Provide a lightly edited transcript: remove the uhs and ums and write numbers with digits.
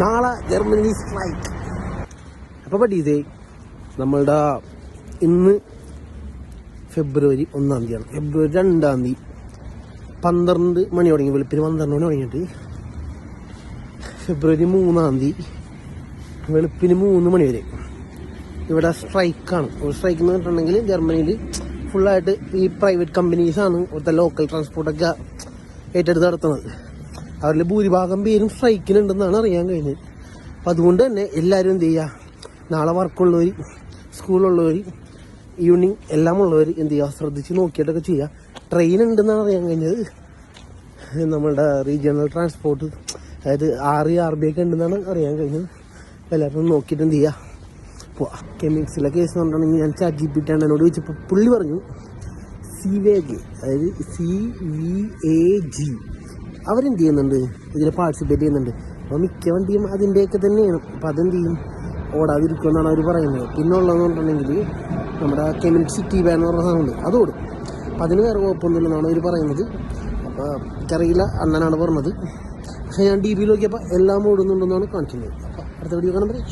നാളെ Germany strike. അപ്പോൾ പഠിച്ചേ നമ്മളുടെ ഇന്ന് ഫെബ്രുവരി 1-ാം തീയതിയാണ്. ഫെബ്രുവരി 2-ാം തീയതി 12 മണി തുടങ്ങി, വെളുപ്പിന് 12 മണി തുടങ്ങിയിട്ട് ഫെബ്രുവരി 3-ാം തീയതി വെളുപ്പിന് 3 മണി വരെ ഇവിടെ സ്ട്രൈക്കാണ്. സ്ട്രൈക്ക് എന്ന് പറഞ്ഞിട്ടുണ്ടെങ്കിൽ ജർമ്മനിയിൽ ഫുള്ളായിട്ട് ഈ പ്രൈവറ്റ് കമ്പനീസാണ് ഇവിടുത്തെ ലോക്കൽ ട്രാൻസ്പോർട്ടൊക്കെ ഏറ്റെടുത്ത് നടത്തുന്നത്. അവരിൽ ഭൂരിഭാഗം പേരും സ്ട്രൈക്കിനുണ്ടെന്നാണ് അറിയാൻ കഴിഞ്ഞത്. അപ്പം അതുകൊണ്ട് തന്നെ എല്ലാവരും എന്ത് ചെയ്യുക, നാളെ വർക്കുള്ളവർ, സ്കൂളുള്ളവർ, ഈവനിങ് എല്ലാം ഉള്ളവർ എന്ത് ചെയ്യുക, ശ്രദ്ധിച്ച് നോക്കിയിട്ടൊക്കെ ചെയ്യുക. ട്രെയിൻ ഉണ്ടെന്നാണ് അറിയാൻ കഴിഞ്ഞത്. നമ്മളുടെ റീജിയണൽ ട്രാൻസ്പോർട്ട്, അതായത് RB ഒക്കെ ഉണ്ടെന്നാണ് അറിയാൻ കഴിഞ്ഞത്. എല്ലാവരും നോക്കിയിട്ട് എന്ത് ചെയ്യുക, പോവാം. കെമിക്സിലെ കേസ് എന്ന് പറഞ്ഞിട്ടുണ്ടെങ്കിൽ ഞാൻ ChatGPT എന്നോട് ചോദിച്ചപ്പോൾ പുള്ളി പറഞ്ഞു CVAG, അതായത് CVAG അവരെന്ത് ചെയ്യുന്നുണ്ട്, ഇതിൽ പാർട്ടിസിപ്പേറ്റ് ചെയ്യുന്നുണ്ട്. അപ്പോൾ മിക്ക വണ്ടിയും അതിൻ്റെയൊക്കെ തന്നെയാണ്. അപ്പോൾ അതെന്ത് ചെയ്യും, ഓടാതിരിക്കുമെന്നാണ് അവർ പറയുന്നത്. പിന്നെ ഉള്ളതെന്ന് പറഞ്ഞിട്ടുണ്ടെങ്കിൽ നമ്മുടെ കെമിക് സിറ്റി ബാൻ എന്ന് പറഞ്ഞ സാധനമുണ്ട്, അതോടും. അപ്പം അതിന് വേറെ കുഴപ്പമൊന്നുമില്ലെന്നാണ് അവർ പറയുന്നത്. അപ്പോൾ എനിക്കറിയില്ല, അണ്ണനാണ് പറഞ്ഞത്. പക്ഷേ ഞാൻ DB നോക്കിയപ്പോൾ എല്ലാം ഓടുന്നുണ്ടെന്നാണ് കാണിക്കുന്നത്. അപ്പോൾ അടുത്ത വീഡിയോ കാണുമ്പോൾ